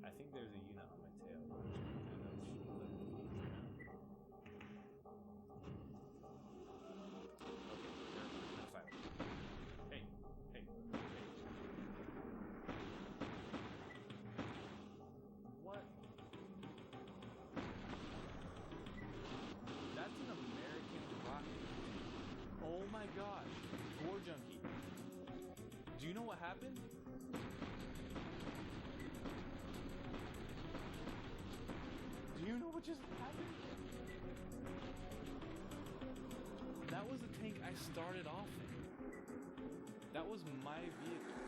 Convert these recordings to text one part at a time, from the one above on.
I think there's a unit on my tail. Hey, hey, hey. What? That's an American rocket. Oh my god. War junkie. Do you know what happened? Do you know what just happened? That was the tank I started off in. That was my vehicle.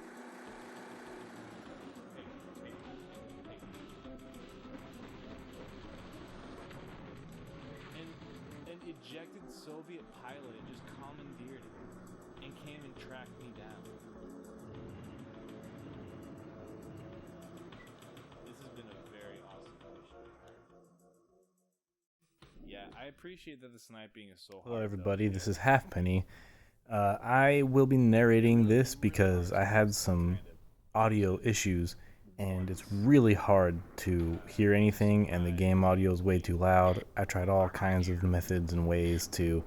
Hey, hey, hey. An ejected Soviet pilot just commandeered it and came and tracked me down. This has been a very awesome mission. Yeah, I appreciate that the sniping is so hard. Hello, everybody. This is Halfpenny. I will be narrating this because I had some audio issues, and it's really hard to hear anything, and the game audio is way too loud. I tried all kinds of methods and ways to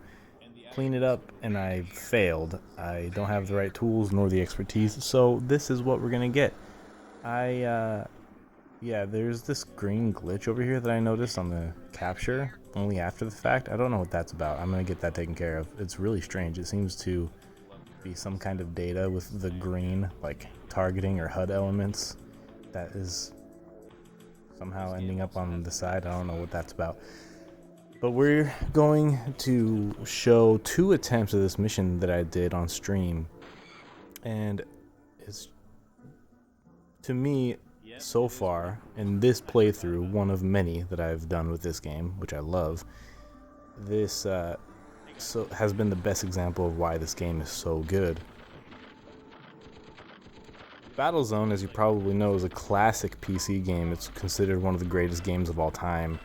clean it up, and I failed. I don't have the right tools nor the expertise, so this is what we're gonna get. Yeah, there's this green glitch over here that I noticed on the capture only after the fact. I don't know what that's about. I'm gonna get that taken care of. It's really strange. It seems to be some kind of data with the green, like targeting or HUD elements, that is somehow ending up on the side. I don't know what that's about. But we're going to show 2 attempts of this mission that I did on stream, and it's, to me, so far in this playthrough, one of many that I've done with this game, which I love. This has been the best example of why this game is so good. Battlezone, as you probably know, is a classic PC game. It's considered one of the greatest games of all time,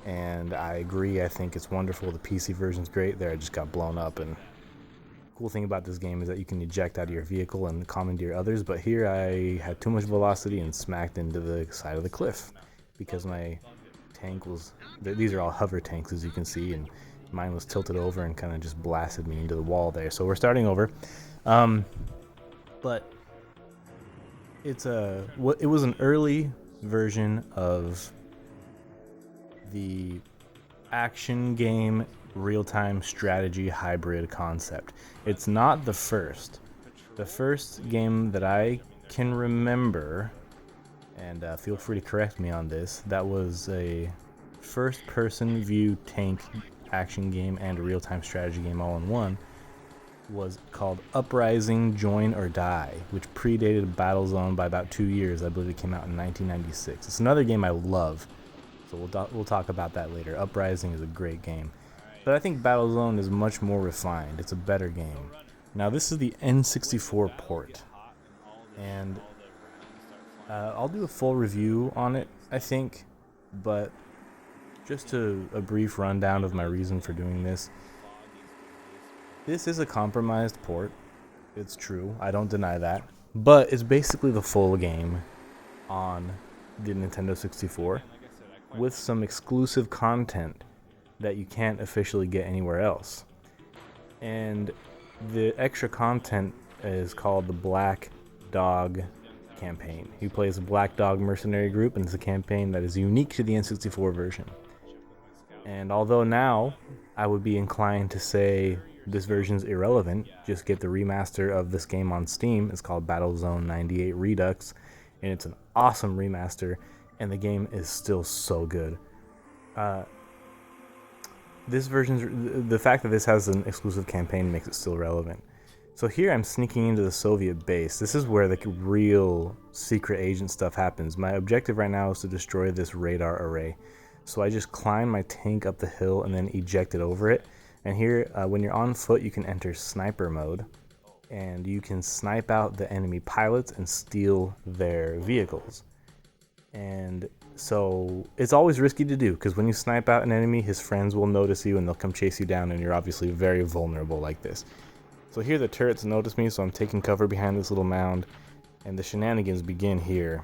and I agree. I think it's wonderful. The PC version's great. There, I just got blown up, and cool thing about this game is that you can eject out of your vehicle and commandeer others, but here I had too much velocity and smacked into the side of the cliff because my tank was, these are all hover tanks as you can see, and mine was tilted over and kind of just blasted me into the wall there. So we're starting over. But it was an early version of the action game real-time strategy hybrid concept. It's not the first. The first game that I can remember, and feel free to correct me on this, that was a first-person view tank action game and a real-time strategy game all in one, was called Uprising Join or Die, which predated Battlezone by about 2 years. I believe it came out in 1996. It's another game I love, so we'll talk about that later. Uprising is a great game. But I think Battlezone is much more refined. It's a better game. Now, this is the N64 port, and I'll do a full review on it, I think, but just a brief rundown of my reason for doing this. This is a compromised port. It's true. I don't deny that. But it's basically the full game on the Nintendo 64 with some exclusive content that you can't officially get anywhere else. And the extra content is called the Black Dog campaign. He plays a Black Dog mercenary group, and it's a campaign that is unique to the N64 version. And although now I would be inclined to say this version's irrelevant, just get the remaster of this game on Steam. It's called Battlezone 98 Redux, and it's an awesome remaster, and the game is still so good. This version's, the fact that this has an exclusive campaign makes it still relevant. So here I'm sneaking into the Soviet base. This is where the real secret agent stuff happens. My objective right now is to destroy this radar array. So I just climb my tank up the hill and then eject it over it. And here, when you're on foot, you can enter sniper mode, and you can snipe out the enemy pilots and steal their vehicles. And so it's always risky to do, because when you snipe out an enemy, his friends will notice you and they'll come chase you down, and you're obviously very vulnerable like this. So here the turrets notice me, so I'm taking cover behind this little mound, and the shenanigans begin here.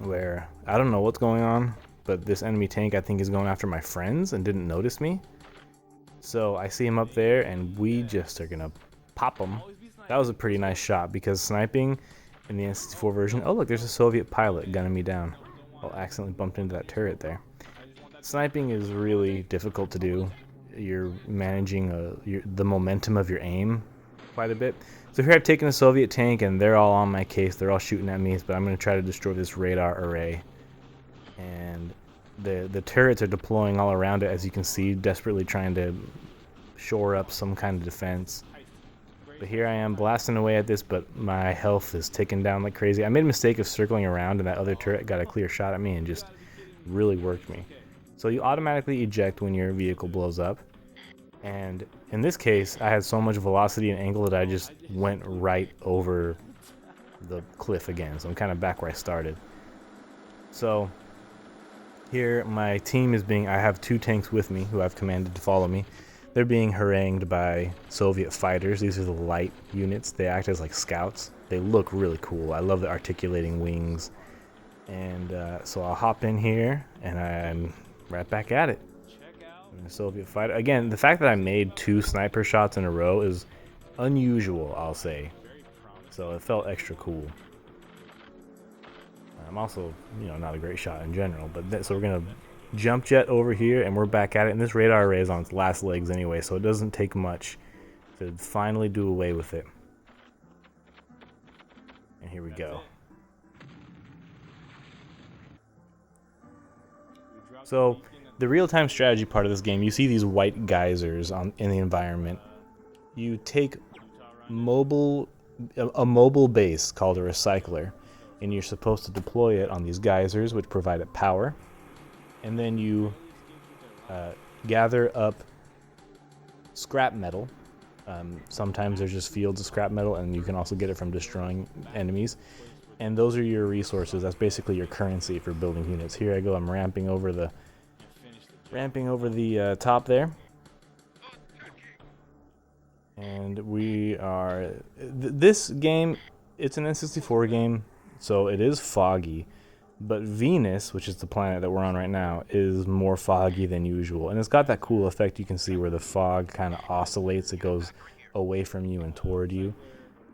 where I don't know what's going on, but this enemy tank I think is going after my friends and didn't notice me. So I see him up there, and we just are gonna pop him. That was a pretty nice shot, because sniping in the N64 version... Oh look, there's a Soviet pilot gunning me down. Oh, accidentally bumped into that turret there. Sniping is really difficult to do. You're managing the momentum of your aim quite a bit. So here I've taken a Soviet tank, and they're all on my case. They're all shooting at me, but I'm going to try to destroy this radar array. And the turrets are deploying all around it, as you can see, desperately trying to shore up some kind of defense. But here I am blasting away at this, but my health is ticking down like crazy. I made a mistake of circling around, and that other turret got a clear shot at me and just really worked me. So you automatically eject when your vehicle blows up. And in this case, I had so much velocity and angle that I just went right over the cliff again. So I'm kind of back where I started. So here my team is being... I have 2 tanks with me who I've commanded to follow me. They're being harangued by Soviet fighters. These are the light units. They act as like scouts. They look really cool. I love the articulating wings. And so I'll hop in here, and I'm right back at it. I'm a Soviet fighter. Again, the fact that I made 2 sniper shots in a row is unusual, I'll say. So it felt extra cool. I'm also, not a great shot in general. But so we're going to jump jet over here, and we're back at it. And this radar array is on its last legs anyway, so it doesn't take much to finally do away with it. And here we go. So the real-time strategy part of this game, you see these white geysers in the environment. You take a mobile base called a recycler, and you're supposed to deploy it on these geysers, which provide it power. And then you gather up scrap metal. Sometimes there's just fields of scrap metal, and you can also get it from destroying enemies. And those are your resources. That's basically your currency for building units. Here I go. I'm ramping over the top there. And we are... This game, it's an N64 game, so it is foggy. But Venus, which is the planet that we're on right now, is more foggy than usual. And it's got that cool effect you can see where the fog kind of oscillates. It goes away from you and toward you.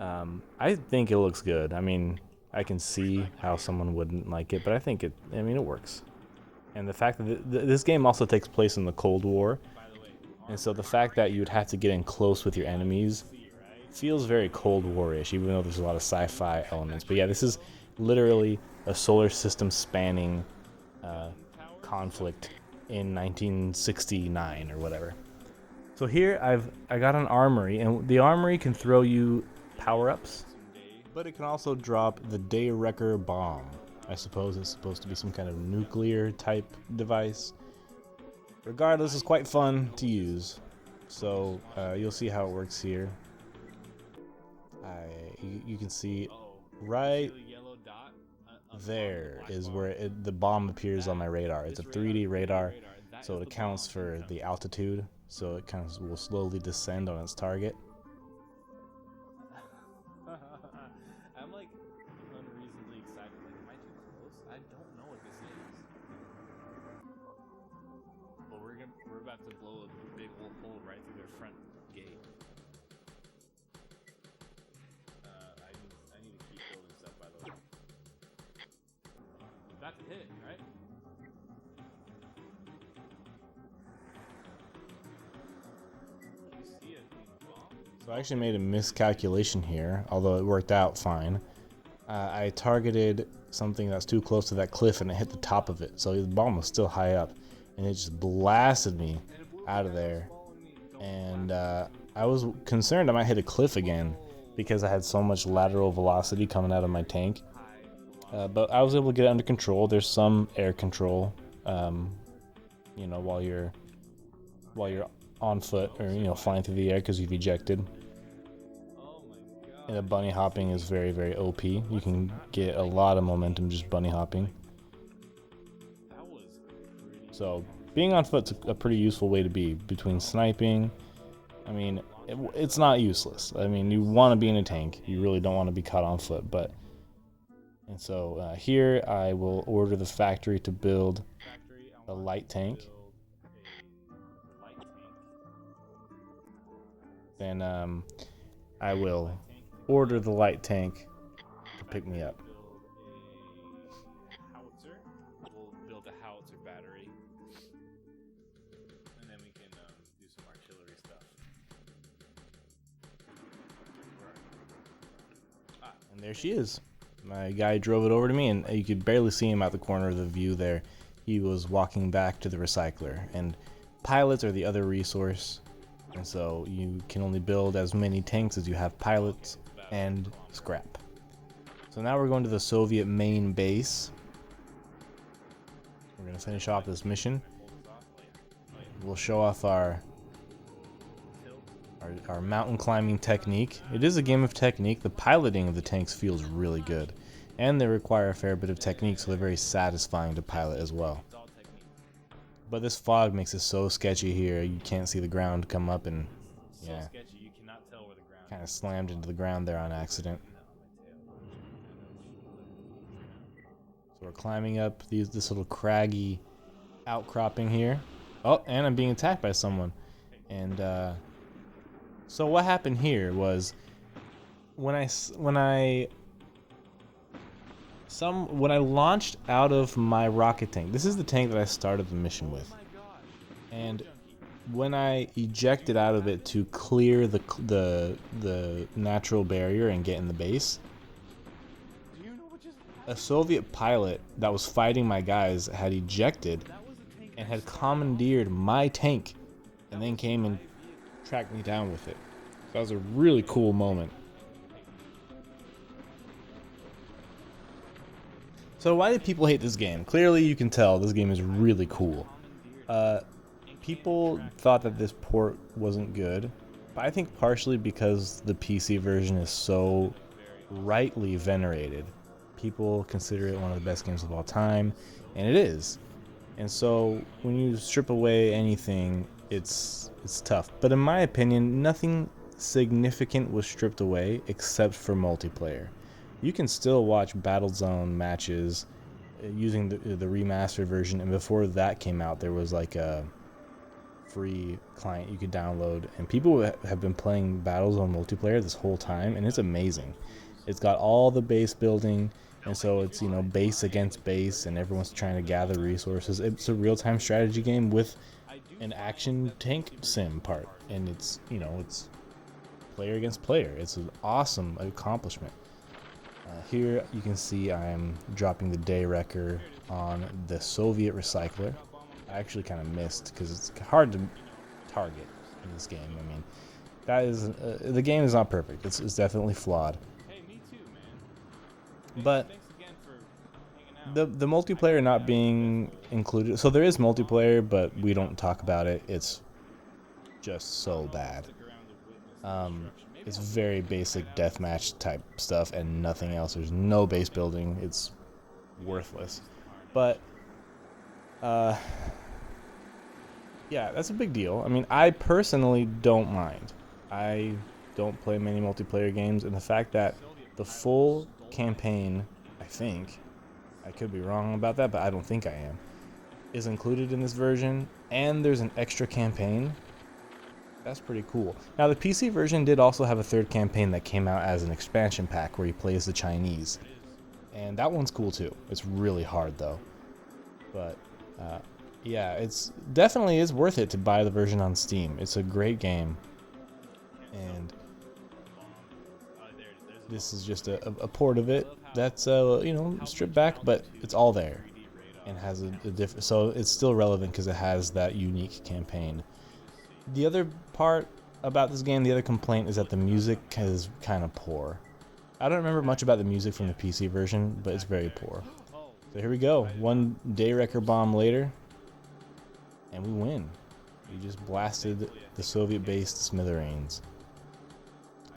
I think it looks good. I mean, I can see how someone wouldn't like it, but I think it works. And the fact that this game also takes place in the Cold War, and so the fact that you would have to get in close with your enemies feels very Cold War-ish, even though there's a lot of sci-fi elements. But yeah, this is literally a solar system spanning conflict in 1969 or whatever. So here I got an armory, and the armory can throw you power-ups, but it can also drop the Day Wrecker bomb. I suppose it's supposed to be some kind of nuclear type device. Regardless, it's quite fun to use. So you'll see how it works here. You can see right there is where the bomb appears on my radar. It's a 3D radar, so it accounts for the altitude. So it kind of will slowly descend on its target. I'm like unreasonably excited. Like, am I too close? I don't know what this is. But we're about to blow a big old hole right through their front gate. I need to keep building stuff, by the way. About to hit it, right? So I actually made a miscalculation here, although it worked out fine. I targeted something that's too close to that cliff, and it hit the top of it. So the bomb was still high up, and it just blasted me out of there. And I was concerned I might hit a cliff again because I had so much lateral velocity coming out of my tank. But I was able to get it under control. There's some air control, while you're on foot or flying through the air because you've ejected. And the bunny hopping is very, very OP. You can get a lot of momentum just bunny hopping. So being on foot's a pretty useful way to be between sniping. I mean, it's not useless. I mean, you want to be in a tank. You really don't want to be caught on foot, but And so here I will order the factory to build a light tank. Then I will order the light tank to pick me up. Howitzer. We'll build a howitzer battery, and then we can do some artillery stuff. And there she is. My guy drove it over to me, and you could barely see him out the corner of the view there. He was walking back to the recycler. And pilots are the other resource, and so you can only build as many tanks as you have pilots and scrap. So now we're going to the Soviet main base. We're going to finish off this mission. We'll show off our mountain climbing technique. It is a game of technique. The piloting of the tanks feels really good, and they require a fair bit of technique, so they're very satisfying to pilot as well. But this fog makes it so sketchy here. You can't see the ground come up, and yeah, kind of slammed into the ground there on accident. So we're climbing up this little craggy outcropping here. Oh, and I'm being attacked by someone. And so what happened here was when I launched out of my rocket tank. This is the tank that I started the mission with. And when I ejected out of it to clear the natural barrier and get in the base, a Soviet pilot that was fighting my guys had ejected and had commandeered my tank and then came and tracked me down with it. So that was a really cool moment. So why did people hate this game? Clearly you can tell this game is really cool. People thought that this port wasn't good, but I think partially because the PC version is so rightly venerated. People consider it one of the best games of all time, and it is. And so when you strip away anything, it's tough. But in my opinion, nothing significant was stripped away except for multiplayer. You can still watch Battlezone matches using the remastered version, and before that came out, there was like a free client you could download, and people have been playing Battlezone multiplayer this whole time, and it's amazing. It's got all the base building, and so it's, you know, base against base, and everyone's trying to gather resources. It's a real-time strategy game with an action tank sim part, and it's, you know, it's player against player. It's an awesome accomplishment. Here you can see I'm dropping the day wrecker on the Soviet recycler. I actually kind of missed because it's hard to target in this game. I mean, that is the game is not perfect. It's definitely flawed. Hey, me too, man. But Thanks again for hanging out. the multiplayer not being included. So there is multiplayer, but we don't talk about it. It's just so bad. It's very basic deathmatch type stuff and nothing else. There's no base building. It's worthless. But yeah, that's a big deal. I mean, I personally don't mind. I don't play many multiplayer games, and the fact that the full campaign, I think, I could be wrong about that, but I don't think I am, is included in this version, and there's an extra campaign. That's pretty cool. Now, the PC version did also have a third campaign that came out as an expansion pack where he plays the Chinese, and that one's cool too. It's really hard though, but yeah, it's definitely is worth it to buy the version on Steam. It's a great game, and this is just a port of it that's you know, stripped back, but it's all there and has a different. So it's still relevant because it has that unique campaign. The other part about this game, the other complaint, is that the music is kind of poor. I don't remember much about the music from the PC version, but it's very poor. So here we go. One day wrecker bomb later, and we win. We just blasted the Soviet-based smithereens.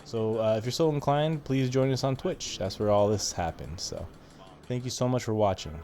So if you're so inclined, please join us on Twitch. That's where all this happened. So thank you so much for watching.